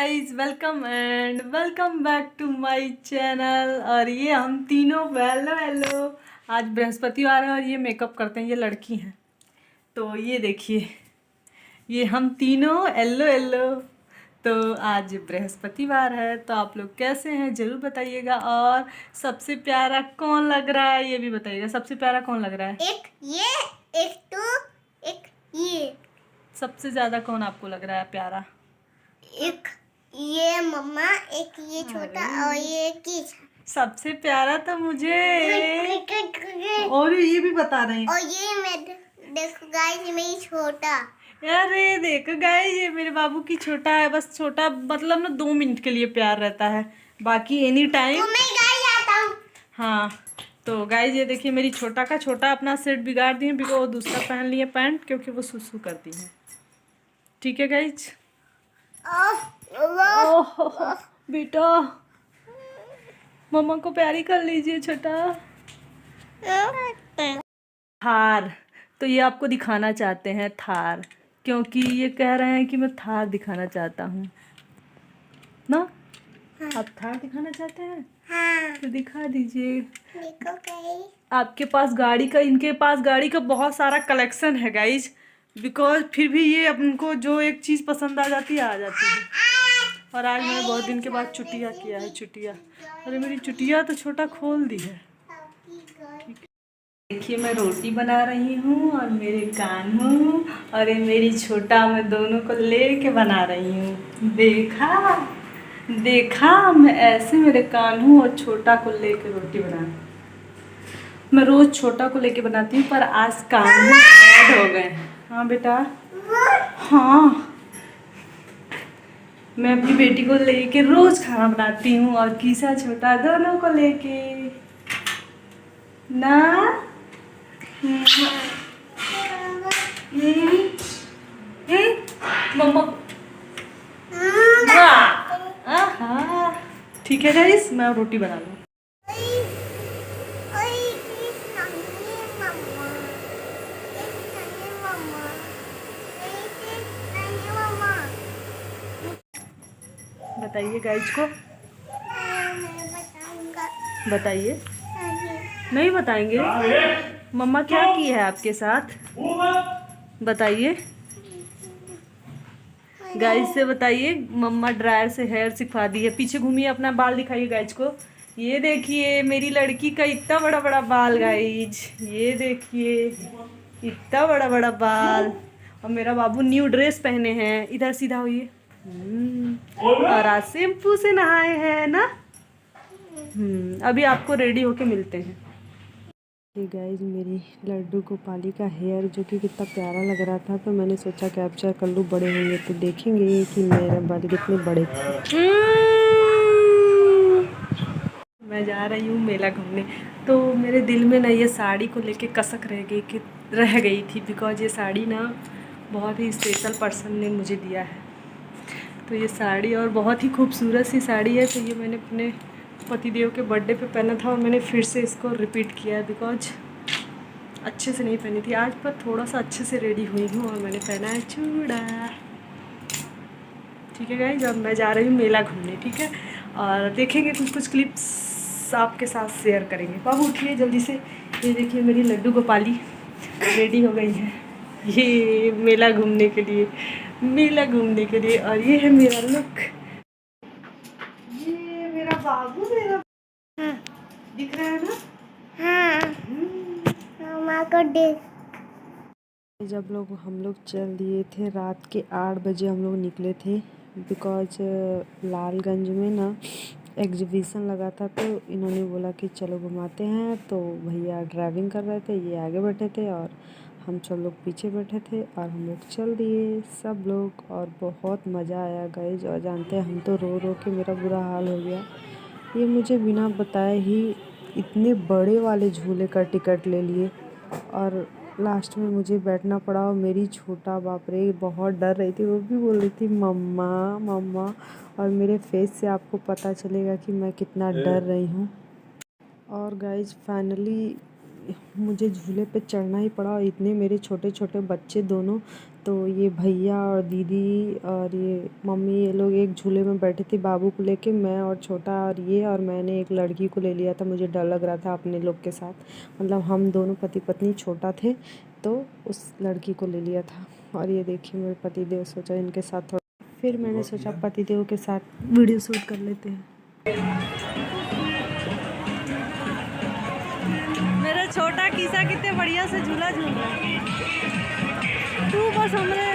Guys, welcome and welcome back to my channel. और ये हम तीनों हेलो हेलो। आज बृहस्पतिवार है और ये मेकअप करते हैं, ये लड़की हैं। तो ये देखिए, ये हम तीनों येलो येलो। तो आज बृहस्पतिवार है, तो आप लोग कैसे हैं ज़रूर बताइएगा। और सबसे प्यारा कौन लग रहा है ये भी बताइएगा। सबसे प्यारा कौन लग रहा है? एक ये, एक तो, एक ये। सबसे ज़्यादा कौन आपको लग रहा है प्यारा? एक ये मम्मा, एक ये छोटा और ये एक ही। सबसे प्यारा तो मुझे। और ये भी बता रहे हैं। और ये मैं देखो गाइस, ये मेरी छोटा। अरे देखो गाइस, ये मेरे बाबू की छोटा है। बस छोटा मतलब ना 2 मिनट के लिए प्यार रहता है, बाकी एनी टाइम। तो मैं गाइस आता हूँ। हाँ, तो गाइस ये देखिए, मेरी छोटा का छोटा अपना सेट बिगाड़ दिए, बिकॉज वो दूसरा पहन लिए पैंट, क्योंकि वो सुसु करती है। ठीक है गाइस। ओह बेटा, मम्मा को प्यारी कर लीजिए छोटा। थार, तो ये आपको दिखाना चाहते हैं थार, क्योंकि ये कह रहे हैं कि मैं थार दिखाना चाहता हूँ ना। आप थार दिखाना चाहते हैं? हाँ। तो दिखा दीजिए। देखो गाइस, आपके पास गाड़ी का, इनके पास गाड़ी का बहुत सारा कलेक्शन है गाइज, बिकॉज फिर भी ये उनको जो एक चीज़ पसंद आ जाती है, आ जाती है। और आज मैंने बहुत दिन के बाद चुटिया किया है, चुटिया। अरे मेरी चुटिया तो छोटा खोल दी है। देखिए, मैं रोटी बना रही हूँ और मेरे कान्हू और ये मेरी छोटा, मैं दोनों को लेके बना रही हूँ। देखा देखा, मैं ऐसे मेरे कान्हू और छोटा को लेके रोटी बना। मैं रोज़ छोटा को लेके बनाती हूँ, पर आज कान्हू ऐड हो गए। हाँ बेटा, हाँ, मैं अपनी बेटी को लेके रोज़ खाना बनाती हूँ, और कीसा छोटा दोनों को लेके ना। मम्मा, आहा, ठीक है गाइस, मैं रोटी बना लूँ। बताइए गाइस को, बताइए। नहीं बताएंगे? मम्मा क्या की है आपके साथ, बताइए गाइस से, बताइए। मम्मा ड्रायर से हेयर सिखा दी है। पीछे घूमिए, अपना बाल दिखाइए गाइस को। ये देखिए मेरी लड़की का इतना बड़ा बड़ा बाल गाइज, ये देखिए इतना बड़ा बड़ा बाल। और मेरा बाबू न्यू ड्रेस पहने हैं। इधर सीधा होइए। और आज शैम्पू से नहाए हैं ना। अभी आपको रेडी होके मिलते हैं। ये गाइज मेरी लड्डू गोपाली का हेयर, जो कि कितना प्यारा लग रहा था, तो मैंने सोचा कैप्चर कर लूँ। बड़े होंगे तो देखेंगे कि मेरे बाल कितने बड़े। मैं जा रही हूँ मेला घूमने। तो मेरे दिल में ना ये साड़ी को लेके कसक रह गई थी, बिकॉज ये साड़ी ना बहुत ही स्पेशल पर्सन ने मुझे दिया है। तो ये साड़ी, और बहुत ही खूबसूरत सी साड़ी है। तो ये मैंने अपने पतिदेव के बर्थडे पे पहना था, और मैंने फिर से इसको रिपीट किया है, बिकॉज अच्छे से नहीं पहनी थी आज, पर थोड़ा सा अच्छे से रेडी हुई हूँ और मैंने पहना है चूड़ा। ठीक है गाइस, अब मैं जा रही हूँ मेला घूमने। ठीक है, और देखेंगे कुछ क्लिप्स आपके साथ शेयर करेंगे। बाबू उठिए जल्दी से। ये देखिए मेरी लड्डू गोपाली रेडी हो गई है, ये मेला घूमने के लिए, मेला घूमने के लिए। और ये है मेरा लुक, ये मेरा बाबू, मेरा दिख रहा है ना। हाँ, मामा को देख। जब हम लोग चल दिए थे, रात के 8 बजे हम लोग निकले थे, बिकॉज लालगंज में ना एग्जीबिशन लगा था। तो इन्होंने बोला कि चलो घुमाते हैं। तो भैया ड्राइविंग कर रहे थे, ये आगे बैठे थे और हम सब लोग पीछे बैठे थे, और हम लोग चल दिए सब लोग, और बहुत मज़ा आया गाइज। और जानते हैं, हम तो रो रो के मेरा बुरा हाल हो गया। ये मुझे बिना बताए ही इतने बड़े वाले झूले का टिकट ले लिए, और लास्ट में मुझे बैठना पड़ा। और मेरी छोटा, बाप रे, बहुत डर रही थी। वो भी बोल रही थी मम्मा मम्मा, और मेरे फेस से आपको पता चलेगा कि मैं कितना डर रही हूँ। और गाइज फाइनली मुझे झूले पे चढ़ना ही पड़ा और इतने मेरे छोटे छोटे बच्चे दोनों, तो ये भैया और दीदी और ये मम्मी ये लोग एक झूले में बैठे थे बाबू को लेके, मैं और छोटा और मैंने एक लड़की को ले लिया था। मुझे डर लग रहा था अपने लोग के साथ, मतलब हम दोनों पति पत्नी छोटा थे तो उस लड़की को ले लिया था। और ये देखिए मेरे पतिदेव, सोचा इनके साथ थोड़ा, फिर मैंने सोचा पतिदेव के साथ वीडियो शूट कर लेते हैं। मेरा छोटा किस्सा कितने बढ़िया से झूला झूल रहा है। तू बस हमरे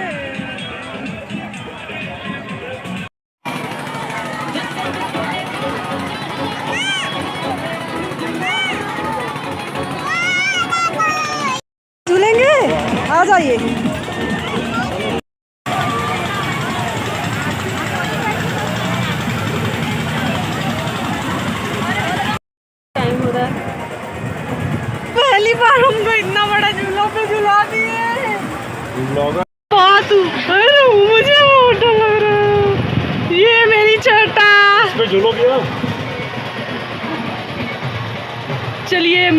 झूलेंगे, आ जाइए। टाइम हो रहा है, पहली बार हमको इतना बड़ा झूला पे झूला दिए। अरे मुझे मोटा लग रहा है, ये मेरी छोटा झूलो गया। चलिए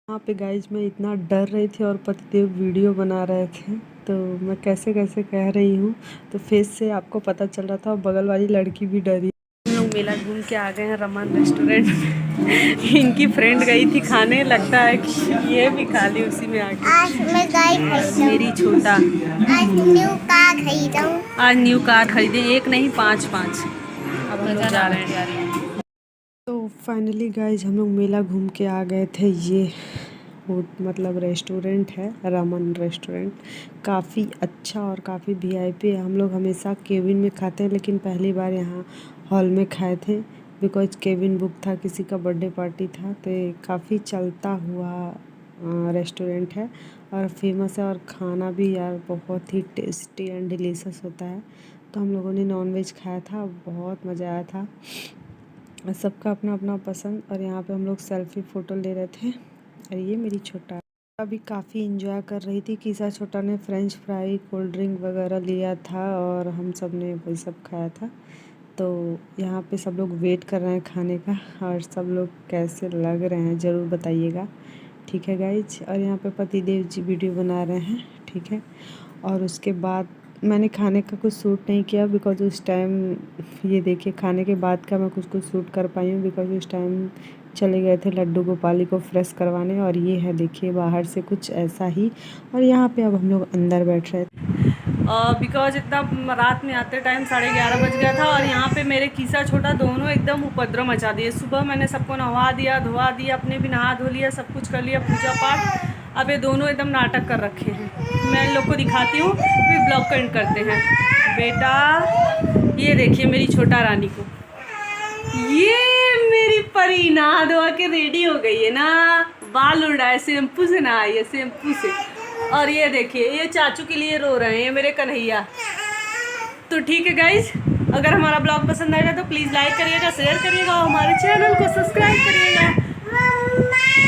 यहाँ पे गाइज मैं इतना डर रही थी और पतिदेव वीडियो बना रहे थे, तो मैं कैसे कैसे कह रही हूँ, तो फेस से आपको पता चल रहा था। और बगल वाली लड़की भी डरी। हम लोग मेला घूम के आ गए हैं रमन रेस्टोरेंट। इनकी फ्रेंड गई थी खाने, लगता है कि ये भी खा ली उसी में आ गई। आज मैं गाय खरीदूं। मेरी छोटा आज न्यू कार खरीदूं। आज न्यू कार खरीदे, एक नहीं 5-5। अब हम लोग जा रहे हैं। तो फाइनली गाइज हम लोग मेला घूम के आ गए थे। ये वो मतलब रेस्टोरेंट है रमन रेस्टोरेंट, काफ़ी अच्छा और काफ़ी वीआईपी है। हम लोग हमेशा केबिन में खाते हैं, लेकिन पहली बार यहाँ हॉल में खाए थे बिकॉज केबिन बुक था, किसी का बर्थडे पार्टी था। तो ये काफ़ी चलता हुआ रेस्टोरेंट है और फेमस है, और खाना भी यार बहुत ही टेस्टी एंड डिलीशियस होता है। तो हम लोगों ने नॉनवेज खाया था, बहुत मज़ा आया था। सबका अपना अपना पसंद। और यहाँ पे हम लोग सेल्फी फ़ोटो ले रहे थे। और ये मेरी छोटा अभी काफ़ी इंजॉय कर रही थी। किसा छोटा ने फ्रेंच फ्राई कोल्ड ड्रिंक वगैरह लिया था और हम सब ने वही सब खाया था। तो यहाँ पे सब लोग वेट कर रहे हैं खाने का, और सब लोग कैसे लग रहे हैं ज़रूर बताइएगा, ठीक है गाइज। और यहाँ पे पतिदेव जी वीडियो बना रहे हैं, ठीक है। और उसके बाद मैंने खाने का कुछ शूट नहीं किया बिकॉज उस टाइम, ये देखिए खाने के बाद का मैं कुछ शूट कर पाई हूँ बिकॉज उस टाइम चले गए थे लड्डू गोपाली को फ्रेश करवाने। और ये है देखिए बाहर से कुछ ऐसा ही। और यहाँ पे अब हम लोग अंदर बैठ रहे थे बिकॉज इतना रात में आते टाइम 11:30 बज गया था। और यहाँ पे मेरे किसा छोटा दोनों एकदम उपद्रव मचा दिए। सुबह मैंने सबको नहवा दिया, धोवा दिया, अपने भी नहा धो लिया, सब कुछ कर लिया, पूजा पाठ। अब ये दोनों एकदम नाटक कर रखे हैं। मैं इन लोग को दिखाती हूँ, फिर ब्लॉग का एंड करते हैं। बेटा ये देखिए मेरी छोटा रानी को, ये मेरी परी नहा धोवा के रेडी हो गई है ना, बाल उड़ाए शैम्पू से नहाई है, शैम्पू से। और ये देखिए ये चाचू के लिए रो रहे हैं मेरे कन्हैया। तो ठीक है गाइज, अगर हमारा ब्लॉग पसंद आएगा तो प्लीज़ लाइक करिएगा, शेयर करिएगा और हमारे चैनल को सब्सक्राइब करिएगा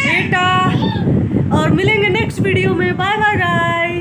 बेटा। और मिलेंगे नेक्स्ट वीडियो में। Bye bye guys.